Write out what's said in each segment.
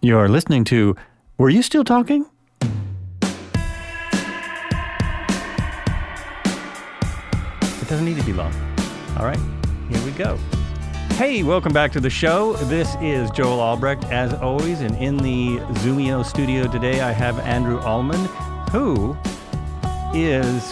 You're listening to Were You Still Talking? It doesn't need to be long. All right, here we go. Hey, welcome back to the show. This is Joel Albrecht, as always, and in the Zoomio studio today, I have Andrew Allemann, who is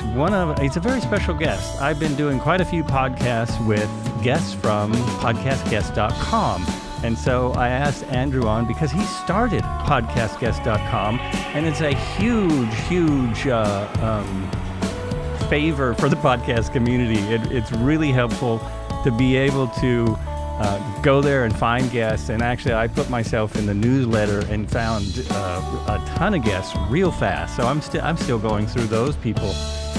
he's a very special guest. I've been doing quite a few podcasts with guests from Podcastguestscom. And so I asked Andrew on because he started Podcastguestscom, and it's a huge favor for the podcast community. It's really helpful to be able to go there and find guests. And actually, I put myself in the newsletter and found a ton of guests real fast. So I'm still going through those people.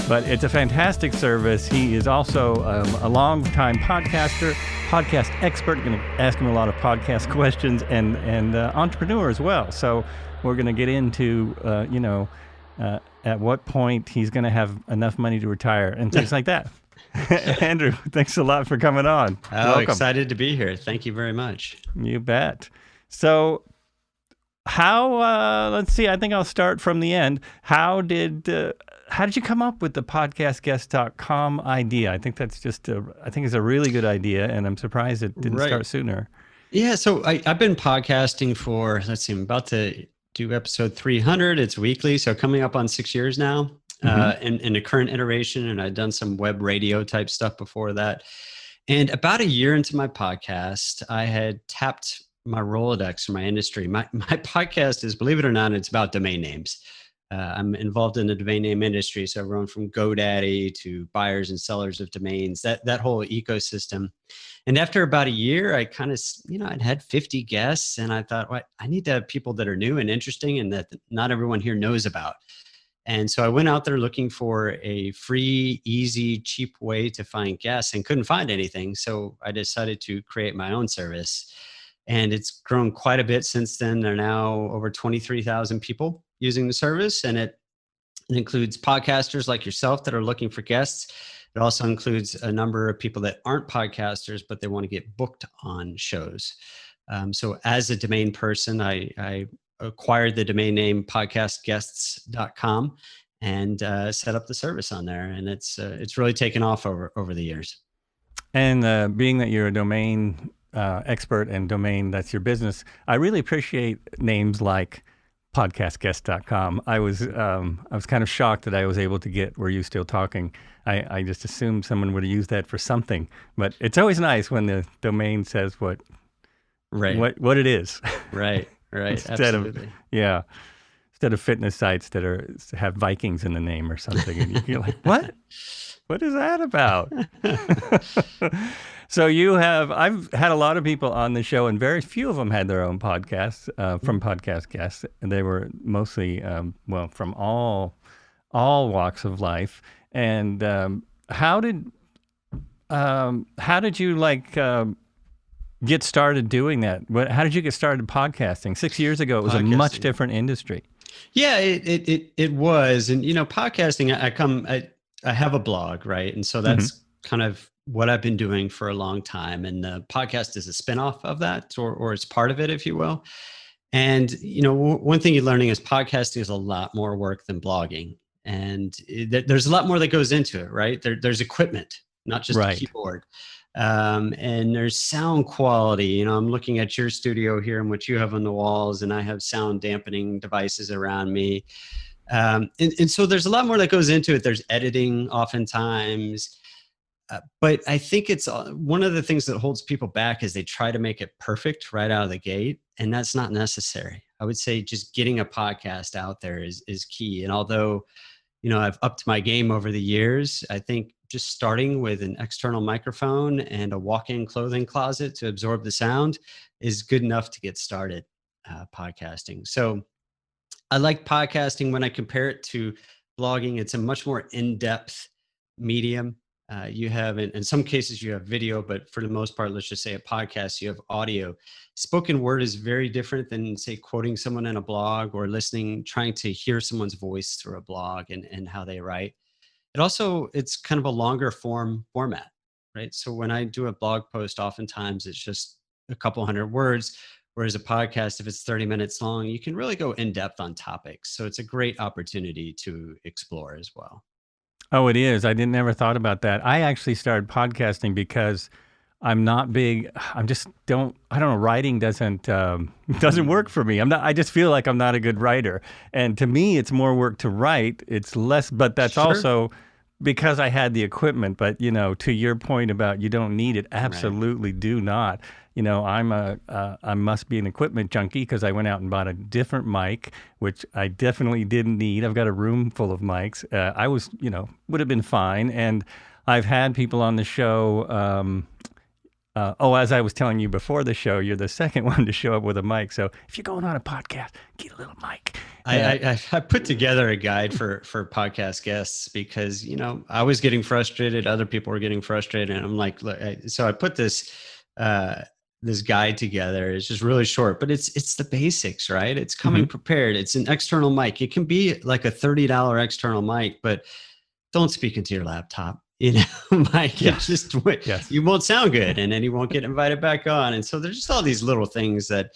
But it's a fantastic service. He is also a long-time podcaster, podcast expert. Going to ask him a lot of podcast questions, and entrepreneur as well. So we're going to get into at what point he's going to have enough money to retire and things like that. Andrew, thanks a lot for coming on. Oh, welcome. Excited to be here. Thank you very much. You bet. So how, let's see, I think I'll start from the end. How did you come up with the podcastguest.com idea? I think that's it's a really good idea, and I'm surprised it didn't start sooner. Yeah, so I've been podcasting for, I'm about to do episode 300. It's weekly, so coming up on 6 years now. In the current iteration, and I'd done some web radio type stuff before that. And about a year into my podcast, I had tapped my Rolodex for my industry. My podcast is, believe it or not, it's about domain names. I'm involved in the domain name industry, so everyone from GoDaddy to buyers and sellers of domains, that whole ecosystem. And after about a year, I kind of, I'd had 50 guests, and I thought, well, I need to have people that are new and interesting and that not everyone here knows about. And so I went out there looking for a free, easy, cheap way to find guests and couldn't find anything. So I decided to create my own service. And it's grown quite a bit since then. There are now over 23,000 people using the service. And it includes podcasters like yourself that are looking for guests. It also includes a number of people that aren't podcasters, but they want to get booked on shows. So as a domain person, I acquired the domain name podcastguests.com and set up the service on there. And it's really taken off over the years. And being that you're a domain expert and domain, that's your business, I really appreciate names like podcastguest.com. I was kind of shocked that I was able to get Were You Still Talking. I just assumed someone would have used that for something, but it's always nice when the domain says what it is. Right. Instead of fitness sites that have Vikings in the name or something, and you're like, what is that about? So I've had a lot of people on the show, and very few of them had their own podcasts from Podcast Guests, and they were mostly from all walks of life. And how did you get started doing that? How did you get started podcasting? 6 years ago, it was a much different industry. Yeah, it was. And, podcasting, I have a blog, right? And so that's kind of what I've been doing for a long time. And the podcast is a spinoff of that, or it's part of it, if you will. And, one thing you're learning is podcasting is a lot more work than blogging. And there's a lot more that goes into it, right? There's equipment, not just a keyboard. And there's sound quality. I'm looking at your studio here and what you have on the walls, and I have sound dampening devices around me. And so there's a lot more that goes into it. There's editing oftentimes. But I think it's one of the things that holds people back is they try to make it perfect right out of the gate. And that's not necessary. I would say just getting a podcast out there is key. And although, I've upped my game over the years, I think just starting with an external microphone and a walk-in clothing closet to absorb the sound is good enough to get started podcasting. So I like podcasting when I compare it to blogging. It's a much more in-depth medium. You have, in some cases, you have video, but for the most part, let's just say a podcast, you have audio. Spoken word is very different than, say, quoting someone in a blog or trying to hear someone's voice through a blog and how they write. It's kind of a longer format, right? So when I do a blog post, oftentimes it's just a couple hundred words, Whereas a podcast, if it's 30 minutes long, you can really go in depth on topics. So it's a great opportunity to explore as well. Oh, it is. I didn't ever thought about that. I actually started podcasting because I'm not big. I'm just don't. I don't know. Writing doesn't work for me. I just feel like I'm not a good writer. And to me, it's more work to write. It's less. But that's Sure. also because I had the equipment. But to your point about you don't need it, absolutely do not. I must be an equipment junkie because I went out and bought a different mic, which I definitely didn't need. I've got a room full of mics. I was, would have been fine. And I've had people on the show. As I was telling you before the show, you're the second one to show up with a mic. So if you're going on a podcast, get a little mic. I put together a guide for podcast guests because, I was getting frustrated. Other people were getting frustrated. And I'm like, look, so I put this guide together. It's just really short, but it's the basics, right? It's coming prepared. It's an external mic. It can be like a $30 external mic, but don't speak into your laptop. Mike, Yes. You won't sound good, and then you won't get invited back on. And so there's just all these little things that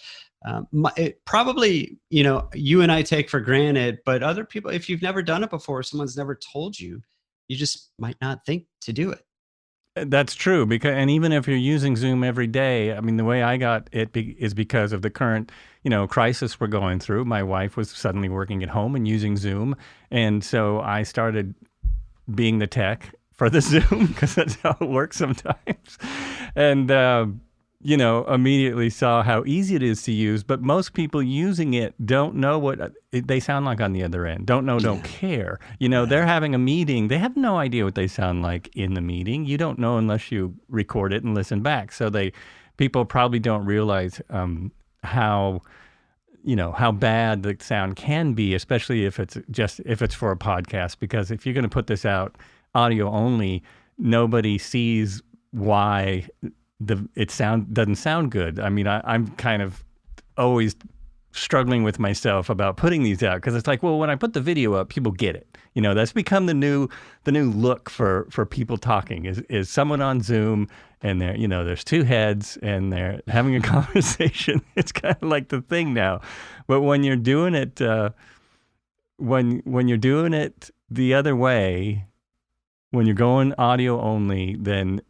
it probably, you and I take for granted, but other people, if you've never done it before, someone's never told you, you just might not think to do it. That's true, and even if you're using Zoom every day, I mean, the way I got it is because of the current, crisis we're going through. My wife was suddenly working at home and using Zoom, and so I started being the tech for the Zoom because that's how it works sometimes, and immediately saw how easy it is to use. But most people using it don't know what they sound like on the other end. Don't care. They're having a meeting. They have no idea what they sound like in the meeting. You don't know unless you record it and listen back. So people probably don't realize how bad the sound can be, especially if it's for a podcast. Because if you're going to put this out audio only, nobody sees why it doesn't sound good. I mean, I'm kind of always struggling with myself about putting these out because it's like, well, when I put the video up, people get it. That's become the new look for people talking is someone on Zoom and there's two heads and they're having a conversation. It's kind of like the thing now. But when you're doing it, when you're doing it the other way, when you're going audio only, then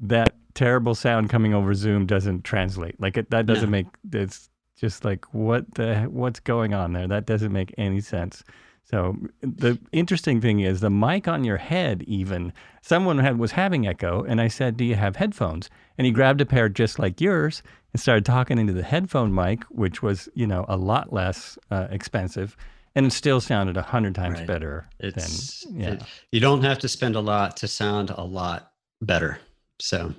that terrible sound coming over Zoom doesn't translate. That doesn't make. It's just like what's going on there? That doesn't make any sense. So the interesting thing is the mic on your head. Even someone was having echo, and I said, "Do you have headphones?" And he grabbed a pair just like yours and started talking into the headphone mic, which was a lot less expensive. And it still sounded 100 times better. You don't have to spend a lot to sound a lot better. So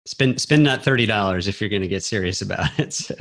spend that $30 if you're going to get serious about it. So.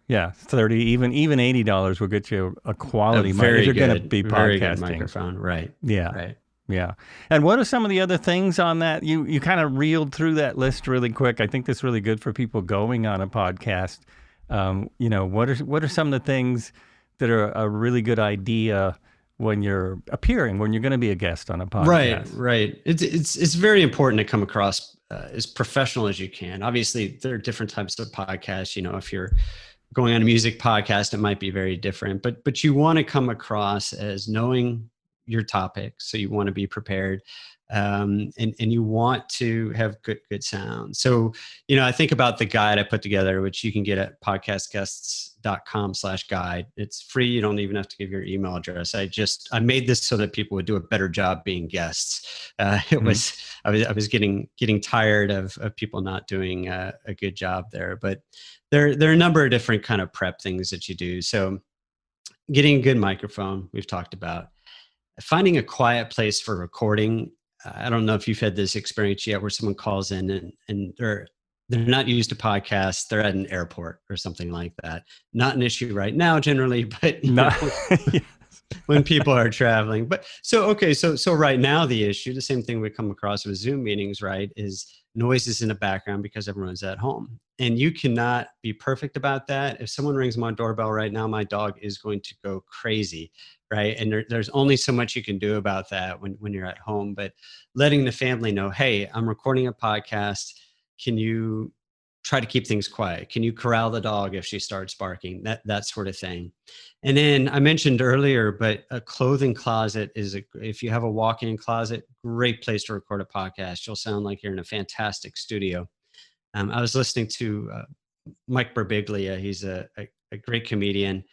Yeah, 30, even $80 will get you a quality mic if you're going to be podcasting. Very good microphone, right? Yeah, right. Yeah. And what are some of the other things on that? You kind of reeled through that list really quick. I think that's really good for people going on a podcast. What are some of the things that are a really good idea when you're going to be a guest on a podcast? Right. It's very important to come across as professional as you can. Obviously, there are different types of podcasts. If you're going on a music podcast, it might be very different. But you want to come across as knowing your topic, so you want to be prepared. And you want to have good sound. So, I think about the guide I put together, which you can get at podcastguestscom/guide. It's free. You don't even have to give your email address. I made this so that people would do a better job being guests. I was getting tired of people not doing a good job there, but there are a number of different kind of prep things that you do. So getting a good microphone, we've talked about. Finding a quiet place for recording. I don't know if you've had this experience yet where someone calls in and they're not used to podcasts. They're at an airport or something like that. Not an issue right now generally, but when people are traveling. But so right now the issue, the same thing we come across with Zoom meetings, right, is noises in the background because everyone's at home. And you cannot be perfect about that. If someone rings my doorbell right now, my dog is going to go crazy. Right. And there's only so much you can do about that when you're at home, but letting the family know, hey, I'm recording a podcast. Can you try to keep things quiet? Can you corral the dog if she starts barking? That sort of thing. And then I mentioned earlier, but a clothing closet if you have a walk-in closet, great place to record a podcast. You'll sound like you're in a fantastic studio. I was listening to Mike Birbiglia. He's a great comedian.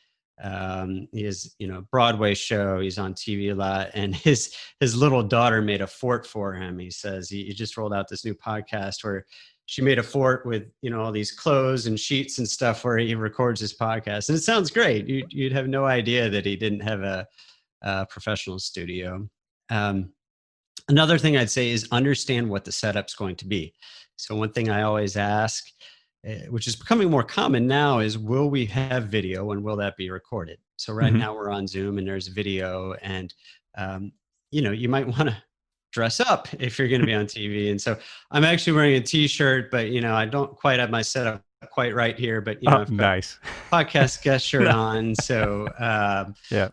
He has, Broadway show. He's on TV a lot, and his little daughter made a fort for him. He says he just rolled out this new podcast where she made a fort with, all these clothes and sheets and stuff where he records his podcast. And it sounds great. You'd have no idea that he didn't have a professional studio. Another thing I'd say is understand what the setup's going to be. So one thing I always ask, which is becoming more common now, is will we have video and will that be recorded? So right now we're on Zoom and there's video, and, you might want to dress up if you're going to be on TV. And so I'm actually wearing a t-shirt, but I don't quite have my setup quite right here, but I've got nice podcast guest shirt on. So, yeah,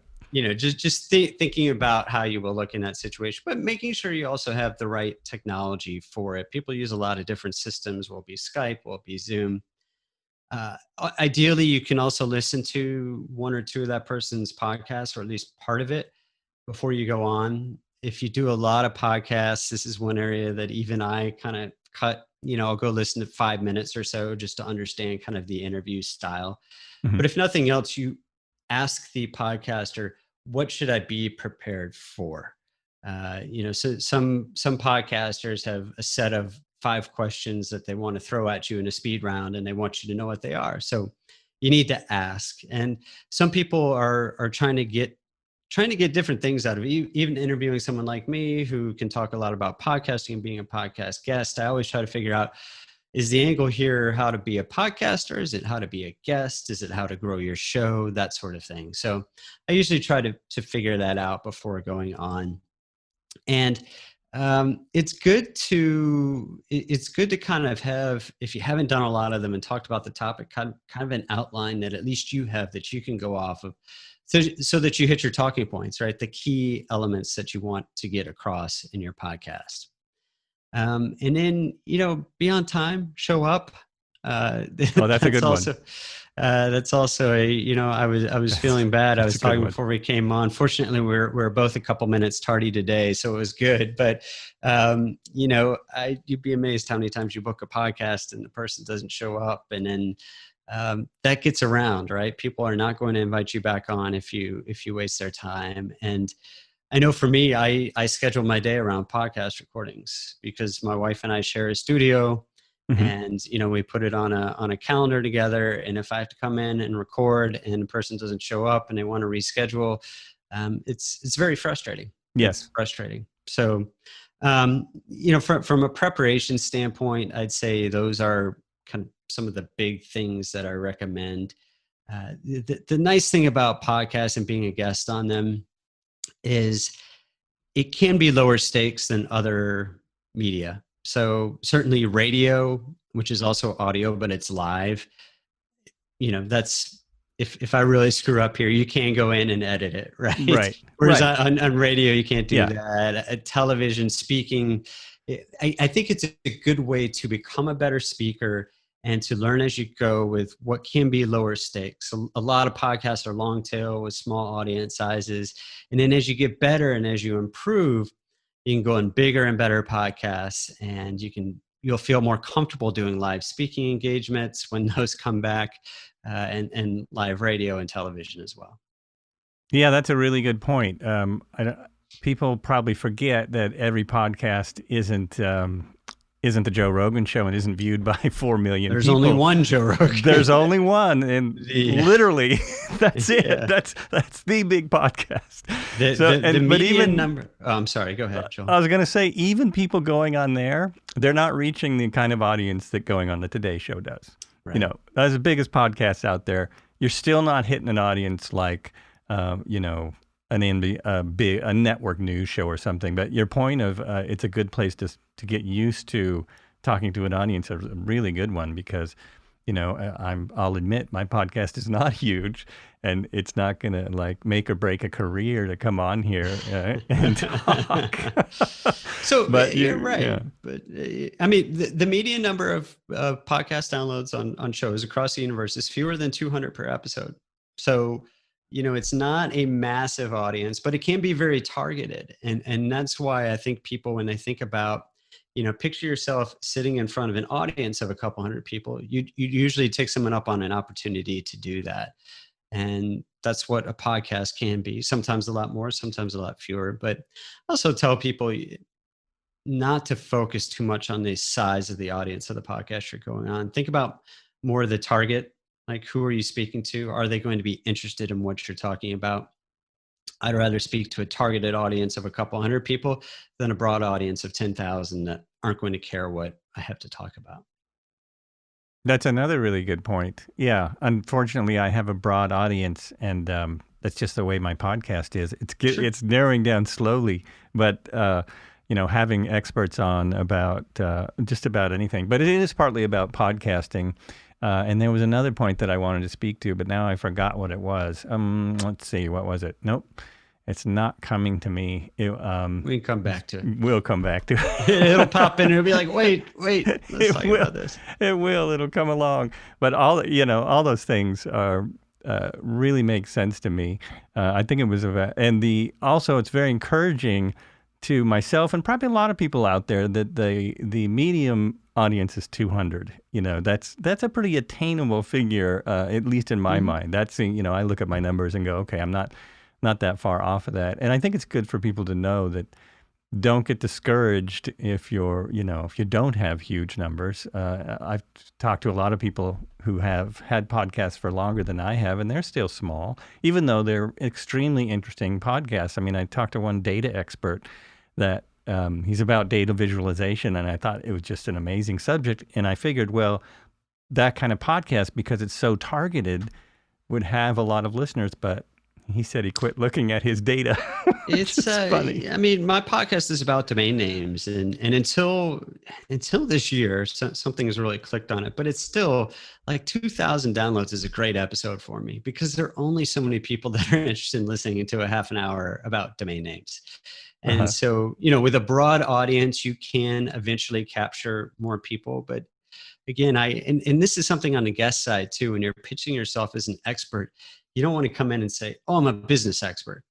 just thinking about how you will look in that situation, but making sure you also have the right technology for it. People use a lot of different systems. Will be Skype, will be Zoom. Ideally, you can also listen to one or two of that person's podcasts, or at least part of it, before you go on. If you do a lot of podcasts, this is one area that even I kind of cut, I'll go listen to 5 minutes or so just to understand kind of the interview style. But if nothing else, you ask the podcaster, what should I be prepared for? So some podcasters have a set of 5 questions that they want to throw at you in a speed round, and they want you to know what they are. So you need to ask. And some people are trying to get different things out of it. Even interviewing someone like me who can talk a lot about podcasting and being a podcast guest, I always try to figure out, is the angle here how to be a podcaster? Is it how to be a guest? Is it how to grow your show? That sort of thing. So I usually try to figure that out before going on. And it's good to kind of have, if you haven't done a lot of them and talked about the topic, kind of an outline that at least you have that you can go off of. So that you hit your talking points, right? The key elements that you want to get across in your podcast. And then, be on time, show up. That's a good one. That's also I was feeling bad. I was talking before we came on. Fortunately, we're both a couple minutes tardy today, so it was good. But, you'd be amazed how many times you book a podcast and the person doesn't show up, and then that gets around, right? People are not going to invite you back on if you waste their time. And I know for me, I schedule my day around podcast recordings because my wife and I share a studio, and we put it on a calendar together. And if I have to come in and record and the person doesn't show up and they want to reschedule, it's very frustrating. Yes, it's frustrating. So, from a preparation standpoint, I'd say those are kind of some of the big things that I recommend. The nice thing about podcasts and being a guest on them is it can be lower stakes than other media. So certainly radio, which is also audio, but it's live, that's, if I really screw up here, you can go in and edit it, right? Right. Whereas on radio, you can't do that. Television speaking, I think it's a good way to become a better speaker and to learn as you go with what can be lower stakes. A lot of podcasts are long tail with small audience sizes. And then as you get better and as you improve, you can go on bigger and better podcasts, and you'll feel more comfortable doing live speaking engagements when those come back, and live radio and television as well. Yeah, that's a really good point. People probably forget that every podcast isn't the Joe Rogan Show and isn't viewed by 4 million There's people. There's only one Joe Rogan. There's only one, and literally, that's it. That's the big podcast. The median number. Oh, I'm sorry. Go ahead, Joel. I was going to say, even people going on there, they're not reaching the kind of audience that going on the Today Show does. Right. That's the biggest podcasts out there. You're still not hitting an audience like, a network news show or something. But your point of it's a good place to get used to talking to an audience is a really good one, because I'll admit my podcast is not huge, and it's not going to like make or break a career to come on here and talk. So, but you're right. Yeah. But I mean, the median number of podcast downloads on shows across the universe is fewer than 200 per episode. So, it's not a massive audience, but it can be very targeted. And that's why I think people, when they think about, picture yourself sitting in front of an audience of a couple hundred people, you usually take someone up on an opportunity to do that. And that's what a podcast can be. Sometimes a lot more, sometimes a lot fewer. But also tell people not to focus too much on the size of the audience of the podcast you're going on. Think about more the target, like who are you speaking to? Are they going to be interested in what you're talking about? I'd rather speak to a targeted audience of a couple hundred people than a broad audience of 10,000 that aren't going to care what I have to talk about. That's another really good point. Yeah. Unfortunately, I have a broad audience, and that's just the way my podcast is. It's narrowing down slowly, but having experts on about just about anything. But it is partly about podcasting. And there was another point that I wanted to speak to, but now I forgot what it was. Let's see, what was it? Nope, it's not coming to me. We can come back to it. We'll come back to it. It'll pop in and it'll be like, wait, let's talk about this. It will. It'll come along. But all those things are really make sense to me. I think it was about, and also it's very encouraging to myself and probably a lot of people out there that the medium audience is 200. That's a pretty attainable figure, at least in my mind. That's, I look at my numbers and go, okay, I'm not that far off of that. And I think it's good for people to know that don't get discouraged if if you don't have huge numbers. I've talked to a lot of people who have had podcasts for longer than I have, and they're still small, even though they're extremely interesting podcasts. I mean, I talked to one data expert that he's about data visualization, and I thought it was just an amazing subject. And I figured, well, that kind of podcast, because it's so targeted, would have a lot of listeners, but he said he quit looking at his data. It's funny. I mean, my podcast is about domain names, and until this year, something has really clicked on it. But it's still like 2,000 downloads is a great episode for me, because there are only so many people that are interested in listening to a half an hour about domain names. And so, with a broad audience, you can eventually capture more people. But again, and this is something on the guest side too. When you're pitching yourself as an expert, you don't want to come in and say, "Oh, I'm a business expert,"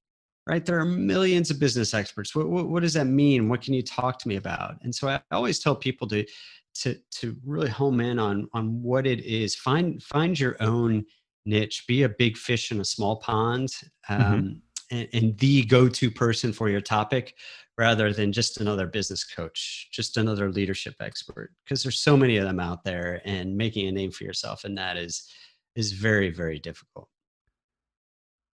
right? There are millions of business experts. What does that mean? What can you talk to me about? And so I always tell people to really home in on what it is. Find your own niche. Be a big fish in a small pond, and the go-to person for your topic, rather than just another business coach, just another leadership expert. Because there's so many of them out there, and making a name for yourself in that is very, very difficult.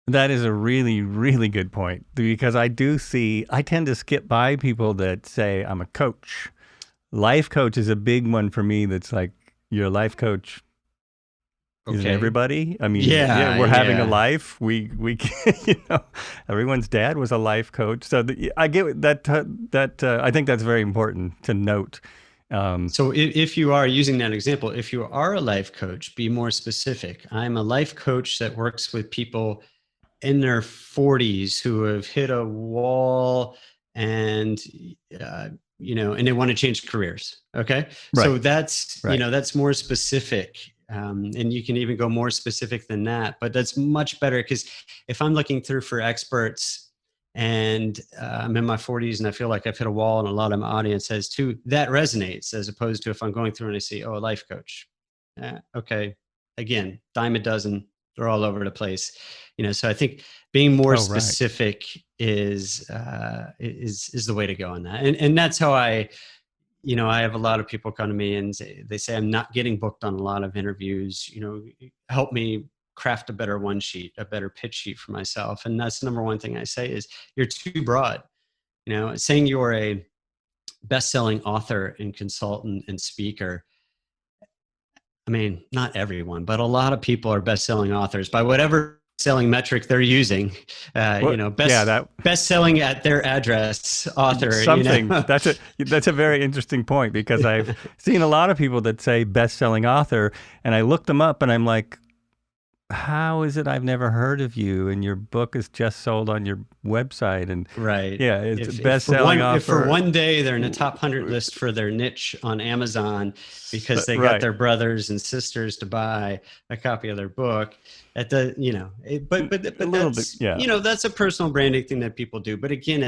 That is a really, really good point, because I tend to skip by people that say, I'm a coach. Life coach is a big one for me. That's like, you're a life coach. Isn't everybody? I mean, we're having a life. We everyone's dad was a life coach. So I get that. I think that's very important to note. So if you are using that example, if you are a life coach, be more specific. I'm a life coach that works with people in their 40s who have hit a wall, and and they want to change careers. Okay. Right. So that's that's more specific. And you can even go more specific than that, but that's much better, because if I'm looking through for experts and I'm in my 40s and I feel like I've hit a wall, and a lot of my audience has too, that resonates, as opposed to if I'm going through and I see, a life coach. Okay. Again, dime a dozen, they're all over the place. So I think being more specific is the way to go on that. And that's how I have a lot of people come to me and they say, I'm not getting booked on a lot of interviews, help me craft a better one sheet, a better pitch sheet for myself. And that's the number one thing I say is, you're too broad. Saying you're a best-selling author and consultant and speaker, I mean, not everyone, but a lot of people are best-selling authors by whatever selling metric they're using. Best selling at their address author. Something that's a very interesting point, because I've seen a lot of people that say best-selling author, and I look them up and I'm like, how is it I've never heard of you and your book is just sold on your website? And right. Yeah, it's best-selling author. If for one day they're in the top 100 list for their niche on Amazon because they got their brothers and sisters to buy a copy of their book, at the but that's a personal branding thing that people do. But again,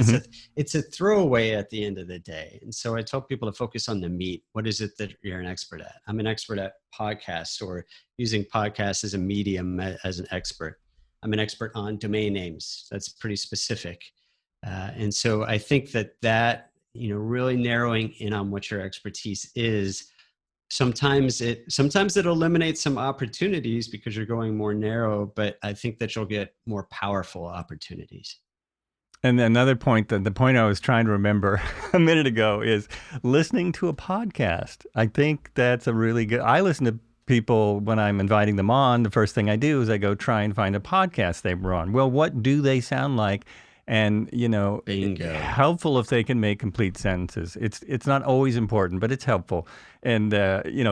it's a throwaway at the end of the day. And so I tell people to focus on the meat. What is it that you're an expert at? I'm an expert at podcasts, or using podcasts as a medium as an expert. I'm an expert on domain names. That's pretty specific. And so I think that really narrowing in on what your expertise is, sometimes it eliminates some opportunities because you're going more narrow, but I think that you'll get more powerful opportunities. And another point, the point I was trying to remember a minute ago, is listening to a podcast. I think that's a really good, I listen to people when I'm inviting them on. The first thing I do is I go try and find a podcast they were on. Well, what do they sound like? And, Bingo. Helpful if they can make complete sentences. It's not always important, but it's helpful. And,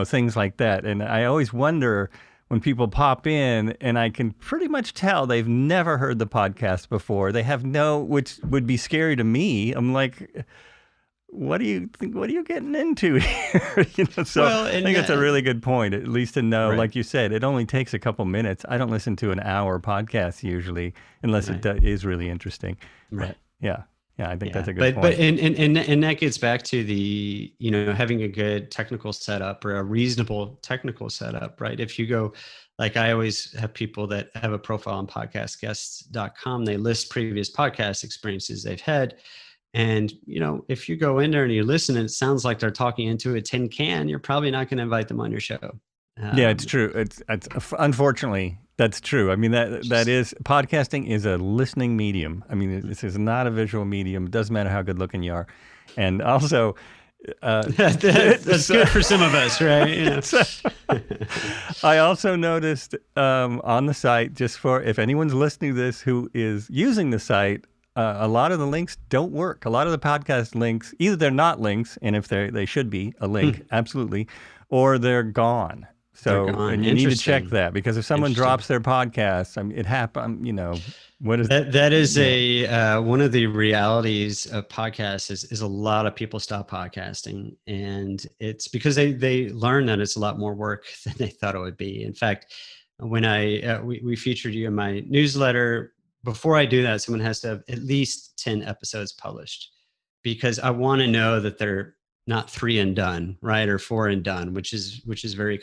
things like that. And I always wonder when people pop in and I can pretty much tell they've never heard the podcast before. They have which would be scary to me. I'm like, what do you think? What are you getting into here? I think that's a really good point, at least to know, like you said, it only takes a couple minutes. I don't listen to an hour podcast usually, unless it is really interesting. Right. But, I think that's a good point. But and that gets back to the, having a good technical setup, or a reasonable technical setup, right? If you go, like I always have people that have a profile on podcastguests.com, they list previous podcast experiences they've had. And, if you go in there and you listen and it sounds like they're talking into a tin can, you're probably not going to invite them on your show. It's true. It's unfortunately, that's true. I mean, that is, podcasting is a listening medium. I mean, this is not a visual medium. It doesn't matter how good looking you are. And also, that's good for some of us, right? I also noticed on the site, just for if anyone's listening to this who is using the site, a lot of the links don't work. A lot of the podcast links, either they're not links, and if they should be a link, absolutely, or they're gone. So and you need to check that, because if someone drops their podcast, it happened. What is that? That is one of the realities of podcasts is a lot of people stop podcasting, and it's because they learn that it's a lot more work than they thought it would be. In fact, when we featured you in my newsletter, before I do that, someone has to have at least 10 episodes published, because I want to know that they're not 3 and done, right? Or 4 and done, which is very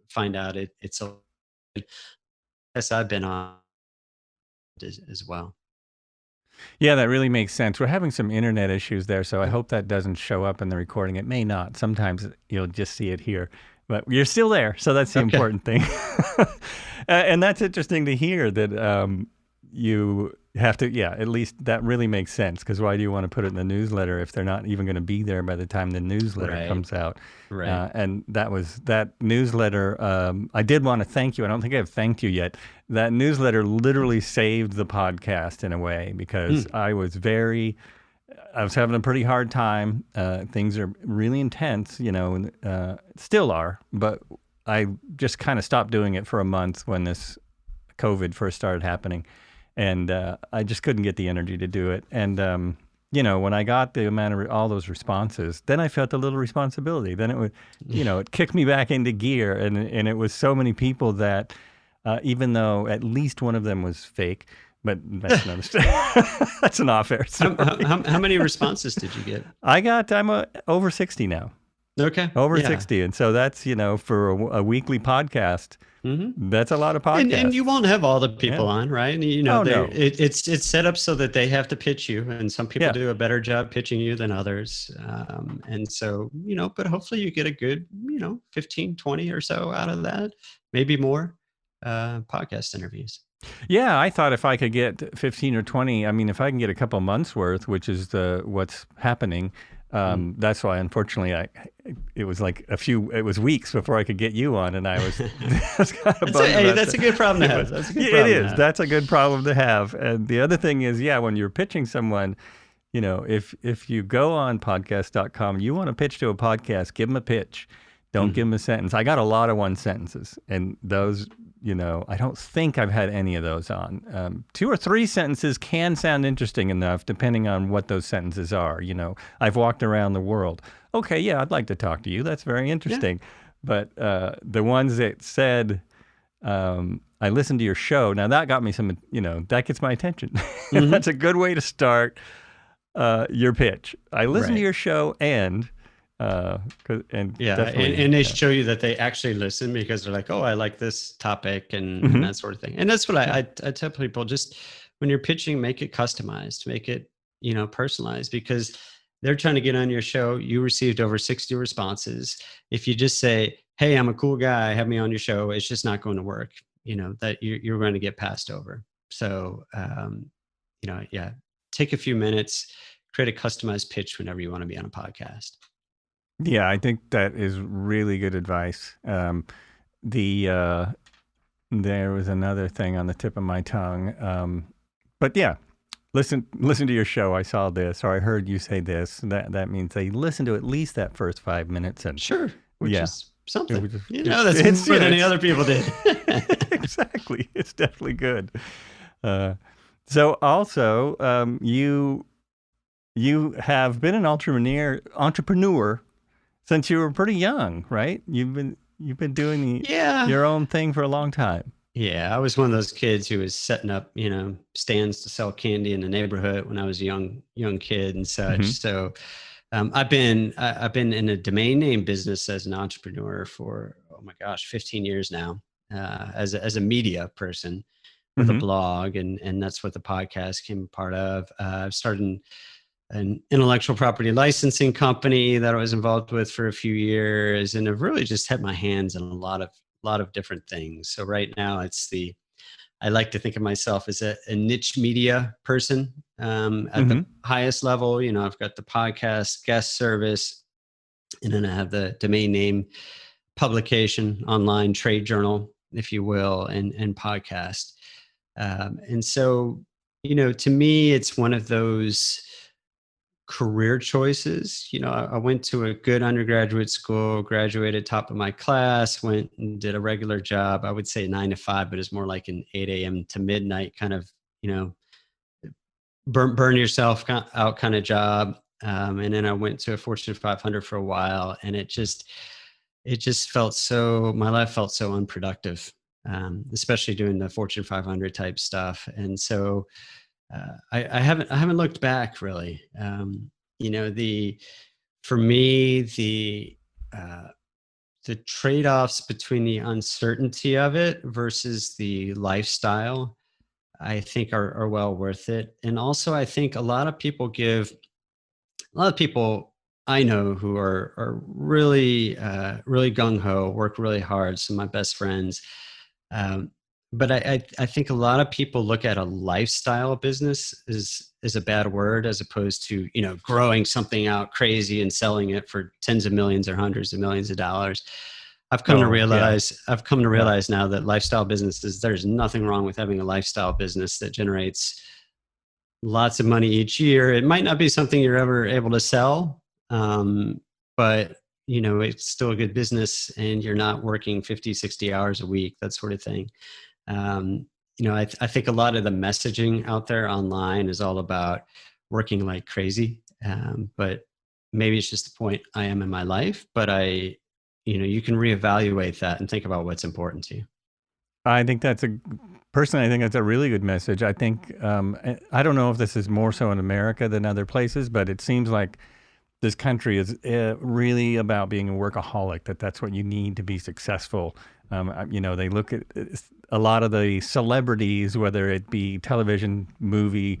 find out it's a yes, I've been on as well. Yeah, that really makes sense. We're having some internet issues there, so I hope that doesn't show up in the recording. It may not. Sometimes you'll just see it here. But you're still there, so that's the important thing. And that's interesting to hear that you have to, at least that really makes sense, because why do you want to put it in the newsletter if they're not even going to be there by the time the newsletter comes out? Right. And that newsletter, I did want to thank you. I don't think I've thanked you yet. That newsletter literally saved the podcast in a way, because I was having a pretty hard time. Things are really intense, still are, but I just kind of stopped doing it for a month when this COVID first started happening. And I just couldn't get the energy to do it. And, when I got the amount of all those responses, then I felt a little responsibility. Then it would, it kicked me back into gear. And it was so many people that even though at least one of them was fake, but that's another story. That's an off-air story. How many responses did you get? I'm over 60 now. Okay. Over 60. And so that's, for a weekly podcast, that's a lot of podcasts. And you won't have all the people on, right? And, no. It's set up so that they have to pitch you. And some people do a better job pitching you than others. And so, but hopefully you get a good, 15, 20 or so out of that, maybe more podcast interviews. Yeah, I thought if I could get 15 or 20, if I can get a couple months worth, which is what's happening, That's why, unfortunately, it was like it was weeks before I could get you on, and I was, I was kind of bummed. Hey, that's a good problem to have. That's a good problem it is. That's a good problem to have. And the other thing is, when you're pitching someone, if you go on podcast.com, you want to pitch to a podcast, give them a pitch. Don't give them a sentence. I got a lot of one sentences, and those, I don't think I've had any of those on. 2 or 3 sentences can sound interesting enough, depending on what those sentences are. I've walked around the world. Okay, yeah, I'd like to talk to you. That's very interesting. Yeah. But the ones that said, I listened to your show. Now that got me some, that gets my attention. That's a good way to start your pitch. I listened to your show and they show you that they actually listen, because they're like, oh, I like this topic and that sort of thing. And that's what I tell people, just when you're pitching, make it customized, make it, personalized, because they're trying to get on your show. You received over 60 responses. If you just say, hey, I'm a cool guy, have me on your show, it's just not going to work, that you're going to get passed over. So, take a few minutes, create a customized pitch whenever you want to be on a podcast. Yeah, I think that is really good advice. There was another thing on the tip of my tongue. But yeah, listen to your show. I saw this, or I heard you say this. That means they listen to at least that first 5 minutes. And sure, which is something. That's more than any other people did. Exactly. It's definitely good. So also, you have been an entrepreneur since you were pretty young, right? You've been doing your own thing for a long time. Yeah, I was one of those kids who was setting up, stands to sell candy in the neighborhood when I was a young kid and such. So I've been in a domain name business as an entrepreneur for 15 years now, as a media person with a blog, and that's what the podcast came part of. I've started an intellectual property licensing company that I was involved with for a few years, and I've really just had my hands in a lot of different things. So right now I like to think of myself as a niche media person at the highest level. I've got the podcast guest service, and then I have the domain name publication, online trade journal, if you will, and podcast. And so, to me, it's one of those career choices. I went to a good undergraduate school, graduated top of my class, went and did a regular job. I would say 9 to 5, but it's more like an 8 a.m. to midnight kind of, burn yourself out kind of job. And then I went to a Fortune 500 for a while, and it just my life felt so unproductive, especially doing the Fortune 500 type stuff. And so I haven't looked back really. For me, the trade-offs between the uncertainty of it versus the lifestyle, I think are well worth it. And also, I think a lot of people I know who are really gung-ho, work really hard. Some of my best friends. But I think a lot of people look at a lifestyle business as a bad word, as opposed to, growing something out crazy and selling it for tens of millions or hundreds of millions of dollars. I've come to realize now that lifestyle businesses, there's nothing wrong with having a lifestyle business that generates lots of money each year. It might not be something you're ever able to sell, but it's still a good business, and you're not working 50, 60 hours a week, that sort of thing. I think a lot of the messaging out there online is all about working like crazy. But maybe it's just the point I am in my life, but you can reevaluate that and think about what's important to you. I think that's a really good message. I think, I don't know if this is more so in America than other places, but it seems like this country is really about being a workaholic, that's what you need to be successful. They look at a lot of the celebrities, whether it be television, movie,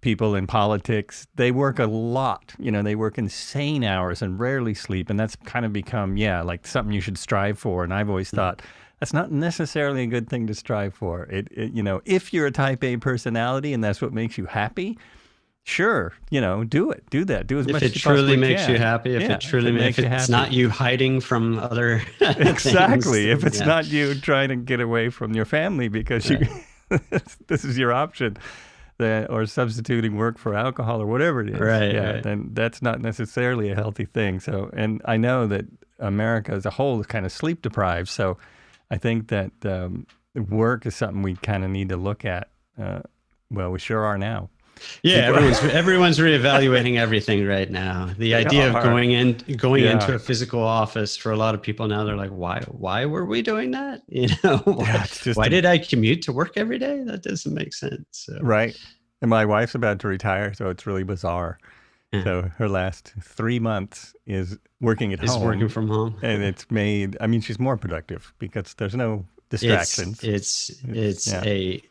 people in politics, they work a lot. They work insane hours and rarely sleep. And that's kind of become, like something you should strive for. And I've always thought that's not necessarily a good thing to strive for. If you're a type A personality and that's what makes you happy, sure, do it. Do that. Do as much as If it you truly possibly makes can. you happy, if it truly makes you happy. It's not you hiding from other Exactly. things. If it's not you trying to get away from your family because this is your option, or substituting work for alcohol or whatever it is, right. then that's not necessarily a healthy thing. So, and I know that America as a whole is kind of sleep deprived. So I think that work is something we kind of need to look at. Well, we sure are now. Yeah, everyone's reevaluating everything right now. The idea of going into a physical office for a lot of people now, they're like, why were we doing that? Why did I commute to work every day? That doesn't make sense. So. Right. And my wife's about to retire, so it's really bizarre. Yeah. So her last 3 months is working at home. Is working from home. And it's made, she's more productive because there's no distractions. It's a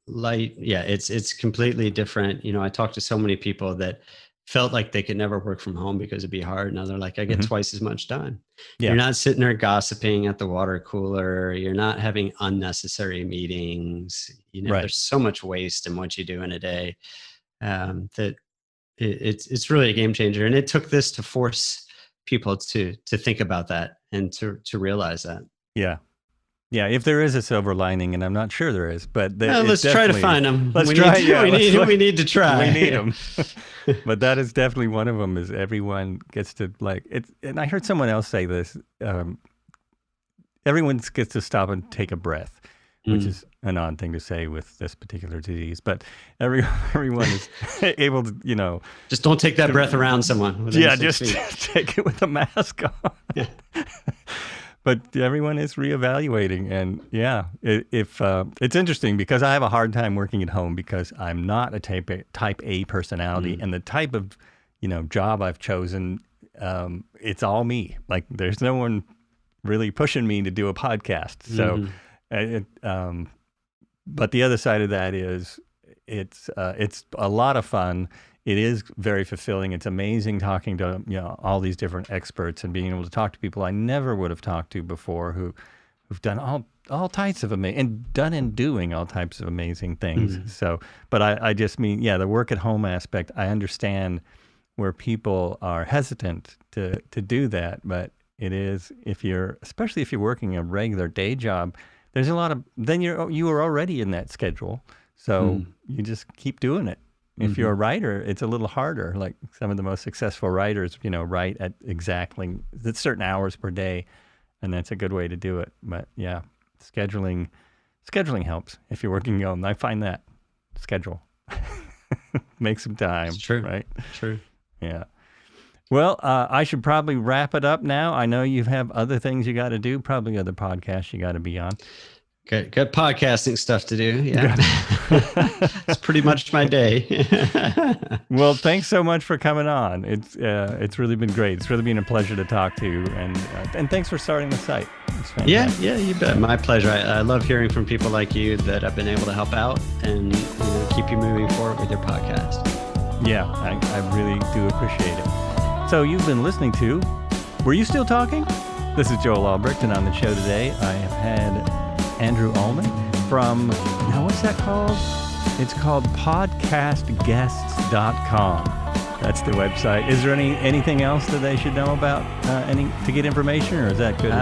light. Yeah, it's completely different. I talked to so many people that felt like they could never work from home because it'd be hard. Now they're like, I get twice as much done. Yeah. You're not sitting there gossiping at the water cooler. You're not having unnecessary meetings. There's so much waste in what you do in a day that it's really a game changer. And it took this to force people to think about that and to realize that. Yeah. Yeah, if there is a silver lining, and I'm not sure there is, but let's try to find them. We need to try. We need them. But that is definitely one of them. Is everyone gets to and I heard someone else say this. Everyone gets to stop and take a breath, which is an odd thing to say with this particular disease. But everyone is able to, just don't take that breath around someone. Just take it with a mask on. Yeah. But everyone is reevaluating, and if it's interesting because I have a hard time working at home because I'm not a type A personality, and the type of job I've chosen, it's all me. Like there's no one really pushing me to do a podcast. So, but the other side of that is it's a lot of fun. It is very fulfilling. It's amazing talking to all these different experts and being able to talk to people I never would have talked to before who've done all types of amazing and done and doing all types of amazing things. So, but I just mean the work at home aspect. I understand where people are hesitant to do that, but it is especially if you're working a regular day job. There's a lot of you are already in that schedule, so you just keep doing it. If you're a writer, it's a little harder. Like some of the most successful writers, write at exactly certain hours per day, and that's a good way to do it. But yeah, scheduling helps if you're working home. I find that schedule make some time. It's true, right? True. Yeah. Well, I should probably wrap it up now. I know you have other things you got to do, probably other podcasts you got to be on. Got podcasting stuff to do. Yeah. It's pretty much my day. Well, thanks so much for coming on. It's really been great. It's really been a pleasure to talk to you, and thanks for starting the site. Yeah, you bet. My pleasure. I love hearing from people like you that I've been able to help out and keep you moving forward with your podcast. Yeah, I really do appreciate it. So you've been listening to Were You Still Talking? This is Joel Albrecht, and on the show today I have had Andrew Allemann from, now what's that called? It's called Podcastguestscom. That's the website. Is there anything else that they should know about to get information, or is that good?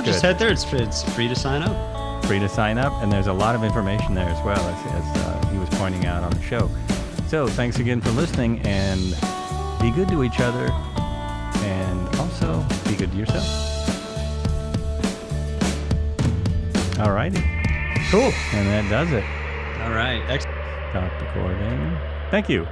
Just head there. It's free to sign up. Free to sign up, and there's a lot of information there as well, as he was pointing out on the show. So thanks again for listening, and be good to each other, and also be good to yourself. All righty. Cool. And that does it. All right. Stop recording. Thank you.